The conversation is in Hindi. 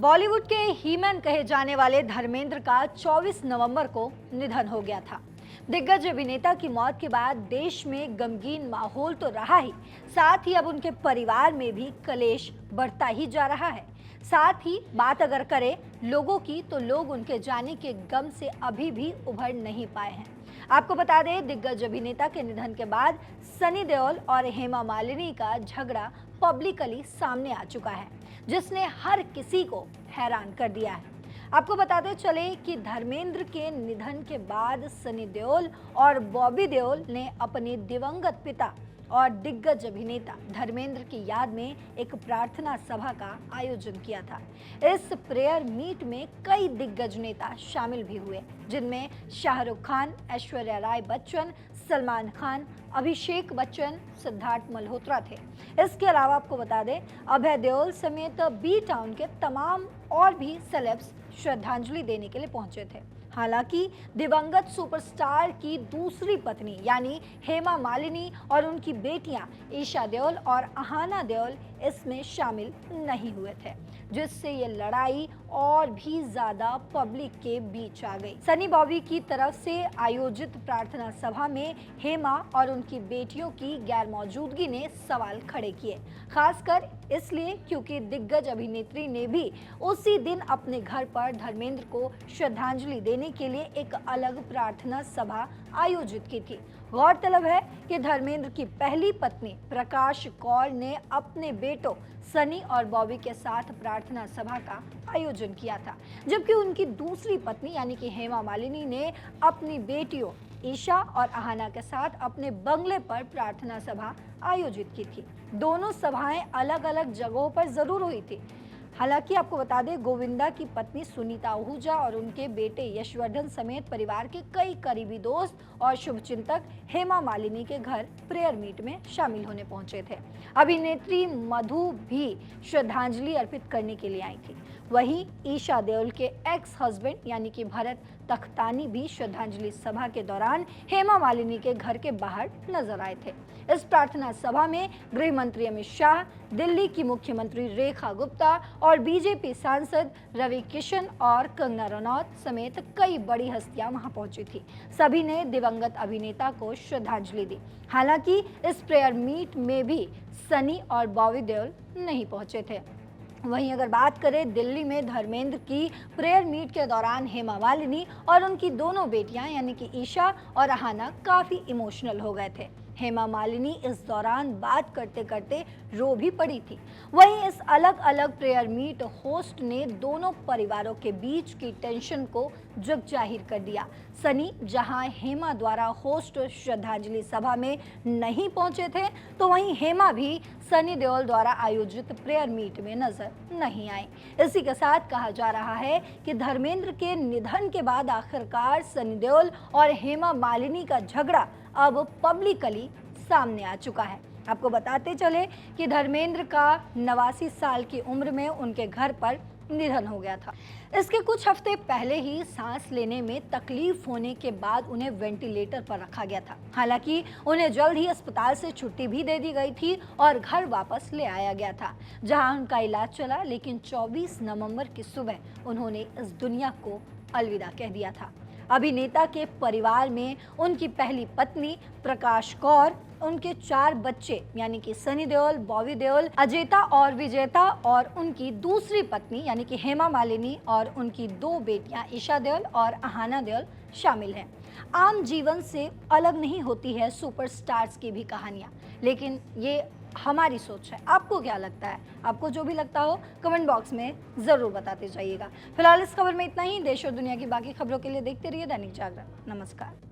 बॉलीवुड के हीमैन कहे जाने वाले धर्मेंद्र का 24 नवंबर को निधन हो गया था। दिग्गज अभिनेता की मौत के बाद देश में गमगीन माहौल तो रहा ही, साथ ही अब उनके परिवार में भी कलेश बढ़ता ही जा रहा है। साथ ही बात अगर करें लोगों की, तो लोग उनके जाने के गम से अभी भी उभर नहीं पाए हैं। आपको बता दें, दिग्गज अभिनेता के निधन के बाद सनी देओल और हेमा मालिनी का झगड़ा पब्लिकली सामने आ चुका है, जिसने हर किसी को हैरान कर दिया है। आपको बताते चले कि धर्मेंद्र के निधन के बाद सनी देओल और बॉबी देओल ने अपने दिवंगत पिता और दिग्गज अभिनेता धर्मेंद्र की याद में एक प्रार्थना सभा का आयोजन किया था। इस प्रेयर मीट में कई दिग्गज नेता शामिल भी हुए, जिनमें शाहरुख खान, ऐश्वर्या राय बच्चन, सलमान खान, अभिषेक बच्चन, सिद्धार्थ मल्होत्रा थे। इसके अलावा आपको बता दें, अभय देओल समेत बी टाउन के तमाम और भी सेलेब्स श्रद्धांजलि देने के लिए पहुंचे थे। हालांकि दिवंगत सुपरस्टार की दूसरी पत्नी यानी हेमा मालिनी और उनकी बेटियां ईशा देओल और अहाना देओल इसमें शामिल नहीं हुए थे, जिससे ये लड़ाई और भी ज्यादा पब्लिक के बीच आ गई। सनी बॉबी की तरफ से आयोजित प्रार्थना सभा में हेमा और उनकी बेटियों की गैर मौजूदगी ने सवाल खड़े किए, खासकर इसलिए क्योंकि दिग्गज अभिनेत्री ने भी उसी दिन अपने घर पर धर्मेंद्र को श्रद्धांजलि देने के लिए एक अलग प्रार्थना सभा आयोजित की थी। गौरतलब है कि धर्मेंद्र की पहली पत्नी प्रकाश कौर ने अपने बेटों सनी और बॉबी के साथ प्रार्थना सभा का आयोजन किया था, जबकि उनकी दूसरी पत्नी यानी कि हेमा मालिनी ने अपनी बेटियों ईशा और अहाना के साथ अपने बंगले पर प्रार्थना सभा आयोजित की थी। दोनों सभाएं अलग अलग जगहों पर जरूर हुई थी। हालांकि आपको बता दें, गोविंदा की पत्नी सुनीता आहूजा और उनके बेटे यशवर्धन समेत परिवार के कई करीबी दोस्त और शुभचिंतक हेमा मालिनी के घर प्रेयर मीट में शामिल होने पहुंचे थे। अभिनेत्री मधु भी श्रद्धांजलि अर्पित करने के लिए आई थी। वहीं ईशा देओल के एक्स हस्बैंड यानी कि भरत तख्तानी भी श्रद्धांजलि सभा के दौरान हेमा मालिनी के घर के बाहर नजर आए थे। इस प्रार्थना सभा में गृह मंत्री अमित शाह, दिल्ली की मुख्यमंत्री रेखा गुप्ता और बीजेपी सांसद रवि किशन और कंगना रनौत समेत कई बड़ी हस्तियां वहां पहुंची थी। सभी ने दिवंगत अभिनेता को श्रद्धांजलि दी। हालांकि इस प्रेयर मीट में भी सनी और बॉबी देओल नहीं पहुंचे थे। वहीं अगर बात करें दिल्ली में धर्मेंद्र की प्रेयर मीट के दौरान हेमा मालिनी और उनकी दोनों बेटियां यानी कि ईशा और अहाना काफी इमोशनल हो गए थे। हेमा मालिनी इस दौरान बात करते करते रो भी पड़ी थी। वहीं इस अलग अलग प्रेयर मीट होस्ट ने दोनों परिवारों के बीच की टेंशन को जग जाहिर कर दिया। सनी जहां हेमा द्वारा होस्ट श्रद्धांजलि सभा में नहीं पहुंचे थे, तो वहीं हेमा भी सनी देओल द्वारा आयोजित प्रेयर मीट में नजर नहीं आई। इसी के साथ कहा जा रहा है कि धर्मेंद्र के निधन के बाद आखिरकार सनी देओल और हेमा मालिनी का झगड़ा अब पब्लिकली सामने आ चुका है। आपको बताते चले कि धर्मेंद्र का 89 साल की उम्र में उनके घर पर निधन हो गया था। इसके कुछ हफ्ते पहले ही सांस लेने में तकलीफ होने के बाद उन्हें वेंटिलेटर पर रखा गया था। हालांकि उन्हें जल्द ही अस्पताल से छुट्टी भी दे दी गई थी और घर वापस ले आया गया था, जहां उनका इलाज चला। लेकिन 24 नवंबर की सुबह उन्होंने इस दुनिया को अलविदा कह दिया था। अभिनेता के परिवार में उनकी पहली पत्नी प्रकाश कौर, उनके 4 बच्चे यानी कि सनी देओल, बॉबी देओल, अजेता और विजेता और उनकी दूसरी पत्नी यानी कि हेमा मालिनी और उनकी 2 बेटियां ईशा देओल और अहाना देओल शामिल हैं। आम जीवन से अलग नहीं होती है सुपरस्टार्स की भी कहानियां, लेकिन ये हमारी सोच है। आपको क्या लगता है? आपको जो भी लगता हो कमेंट बॉक्स में जरूर बताते जाइएगा। फिलहाल इस खबर में इतना ही। देश और दुनिया की बाकी खबरों के लिए देखते रहिए दैनिक जागरण। नमस्कार।